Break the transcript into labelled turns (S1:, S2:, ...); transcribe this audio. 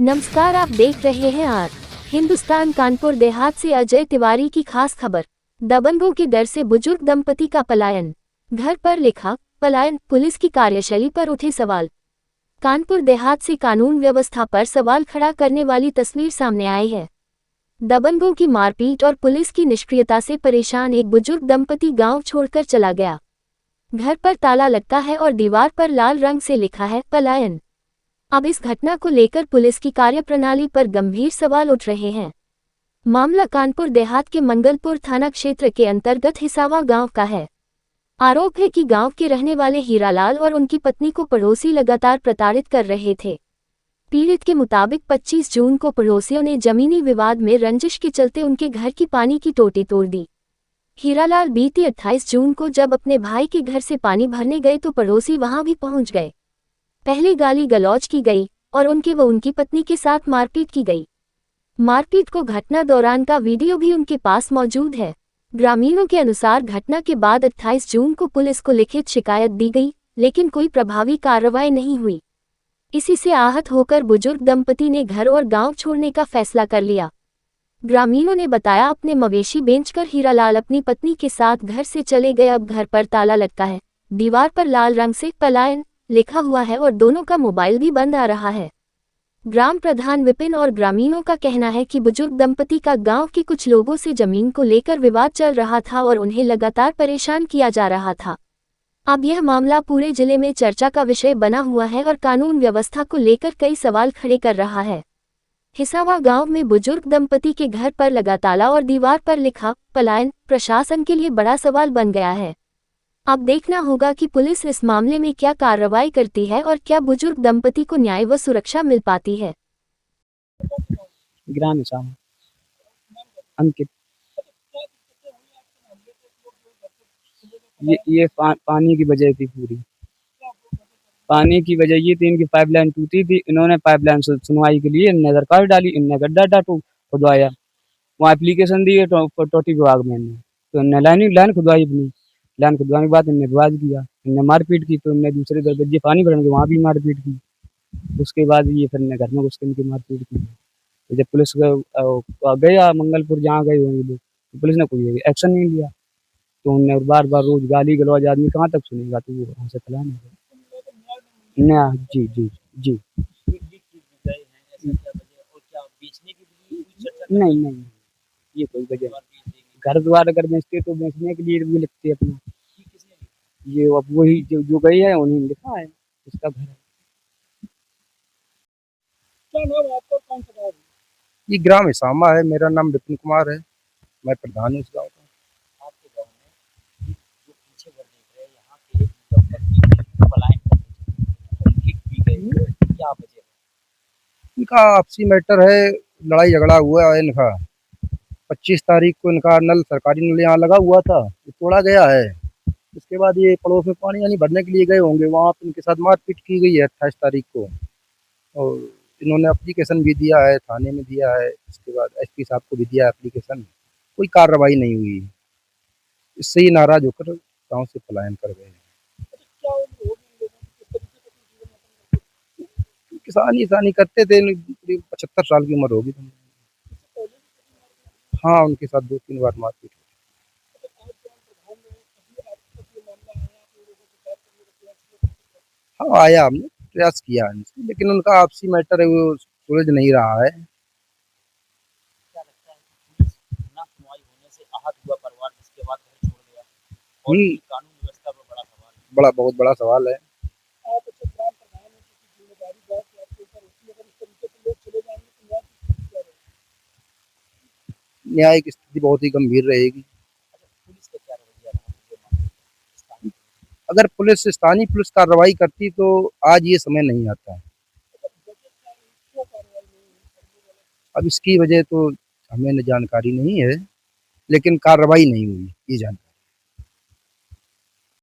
S1: नमस्कार, आप देख रहे हैं आर हिंदुस्तान। कानपुर देहात से अजय तिवारी की खास खबर। दबंगों के डर से बुजुर्ग दंपति का पलायन। घर पर लिखा पलायन, पुलिस की कार्यशैली पर उठे सवाल। कानपुर देहात से कानून व्यवस्था पर सवाल खड़ा करने वाली तस्वीर सामने आई है। दबंगों की मारपीट और पुलिस की निष्क्रियता से परेशान एक बुजुर्ग दंपति गांव छोड़कर चला गया। घर पर ताला लगता है और दीवार पर लाल रंग से लिखा है पलायन। अब इस घटना को लेकर पुलिस की कार्यप्रणाली पर गंभीर सवाल उठ रहे हैं। मामला कानपुर देहात के मंगलपुर थाना क्षेत्र के अंतर्गत हिसावा गांव का है। आरोप है कि गांव के रहने वाले हीरालाल और उनकी पत्नी को पड़ोसी लगातार प्रताड़ित कर रहे थे। पीड़ित के मुताबिक 25 जून को पड़ोसियों ने जमीनी विवाद में रंजिश के चलते उनके घर की पानी की टोटी तोड़ दी। हीरालाल बीती 28 जून को जब अपने भाई के घर से पानी भरने गए तो पड़ोसी वहां भी पहुंच गए। पहले गाली गलौज की गई और उनकी पत्नी के साथ मारपीट की गई। मारपीट को घटना दौरान का वीडियो भी उनके पास मौजूद है। ग्रामीणों के अनुसार घटना के बाद 28 जून को पुलिस को लिखित शिकायत दी गई, लेकिन कोई प्रभावी कार्रवाई नहीं हुई। इसी से आहत होकर बुजुर्ग दंपति ने घर और गांव छोड़ने का फैसला कर लिया। ग्रामीणों ने बताया, अपने मवेशी बेचकर हीरालाल अपनी पत्नी के साथ घर से चले गए। अब घर पर ताला लगता है, दीवार पर लाल रंग से पलायन लिखा हुआ है और दोनों का मोबाइल भी बंद आ रहा है। ग्राम प्रधान विपिन और ग्रामीणों का कहना है कि बुजुर्ग दंपति का गांव के कुछ लोगों से जमीन को लेकर विवाद चल रहा था और उन्हें लगातार परेशान किया जा रहा था। अब यह मामला पूरे जिले में चर्चा का विषय बना हुआ है और कानून व्यवस्था को लेकर कई सवाल खड़े कर रहा है। हिसावा गांव में बुजुर्ग दंपति के घर पर लगा ताला और दीवार पर लिखा पलायन प्रशासन के लिए बड़ा सवाल बन गया है। अब देखना होगा कि पुलिस इस मामले में क्या कार्रवाई करती है और क्या बुजुर्ग दंपति को न्याय व सुरक्षा मिल पाती है।
S2: ग्राम अंकित, ये पानी की वजह थी। पूरी पानी की वजह ये थी, इनकी पाइपलाइन टूटी थी। इन्होंने पाइपलाइन सुनवाई के लिए इनने दरकार डाली, इनने गड्ढा खुदवाया। वहाँ एप्लीकेशन दी है टोटी विभाग में। तो इनने लाइन खुदवाई। अपनी लाइन खुदवाने के बाद इनने विवाद किया, इनने मारपीट की। तो इनने दूसरे दरवाजे पानी भरने वहाँ भी मारपीट की। उसके बाद ये फिर घर में घुस के इनकी मारपीट की। तो जब पुलिस गया मंगलपुर, जहाँ गए होंगे लोग, तो पुलिस ने कोई एक्शन नहीं लिया। तो उनने बार बार रोज गाली गलौज, आदमी कहाँ तक सुनेगा। तो वो वहाँ से फैलाने नया। जी जी जी। नहीं नहीं, ये कोई वजह नहीं। घर द्वार अगर बेचते तो बेचने के लिए भी लिखते अपना। ये अब वही जो गई है उन्हीं ने लिखा है, इसका घर है।
S3: क्या नाम आपका, कौन सा गाँव है?
S4: ये ग्राम हिसामा है। मेरा नाम विपिन कुमार है, मैं प्रधान हूँ इस गाँव का।
S3: आपके गाँव में जो पीछे घर देख रहे हैं, यहाँ के दंपति पलायन करके भी गए, क्या वजह है?
S4: इनका आपसी मैटर है, लड़ाई झगड़ा हुआ है इनका। 25 तारीख को इनका नल, सरकारी नल यहाँ लगा हुआ था, ये तोड़ा गया है। उसके बाद ये पड़ोस में पानी यानी भरने के लिए गए होंगे, वहाँ पे इनके साथ मारपीट की गई है 28 तारीख को। और इन्होंने एप्लीकेशन भी दिया है, थाने में दिया है। इसके बाद एसपी साहब को भी दिया है एप्लीकेशन, कोई कार्रवाई नहीं हुई। इससे ही नाराज होकर गाँव से पलायन कर गए।
S3: क्या होगी इन लोगों की, किस तरीके से जीवन यापन करते हैं?
S4: किसानी करते थे, 75 साल की उम्र होगी।
S3: पहले भी
S4: हाँ, उनके साथ 2-3 बार मारपीट।
S3: आज ग्राम प्रधान ने कभी आपके पास ये मामला आया, आप लोगों से बात करने का प्रयास किया?
S4: हाँ, आया, हमने प्रयास किया इनसे, लेकिन उनका आपसी मैटर है, वो सुलझ नहीं रहा है।
S3: क्या लगता है कि पुलिस ना सुनवाई होने से आहत हुआ परिवार, जिसके बाद घर छोड़ गया, और कानून व्यवस्था पर बड़ा सवाल है?
S4: बहुत बड़ा सवाल है।
S3: आप अच्छा ग्राम प्रधान हैं, किसी जिम्मेदारी बात आपके ऊपर होती है, अगर इस तरीके से लोग चले जाएंगे तो न्याय की स्थिति क्या रहेगी?
S4: न्याय की स्थिति बहुत ही गंभीर रहेगी।
S3: अच्छा, पुलिस का क्या रवैया रहा पूरे मामले में? स्थानीय
S4: अगर स्थानीय पुलिस कार्रवाई करती तो आज ये समय नहीं आता।
S3: वजह क्या रही, क्यों कार्रवाई नहीं हुई करने वाले?
S4: अब इसकी वजह तो हमें जानकारी नहीं है, लेकिन कार्रवाई नहीं हुई, ये जानकारी।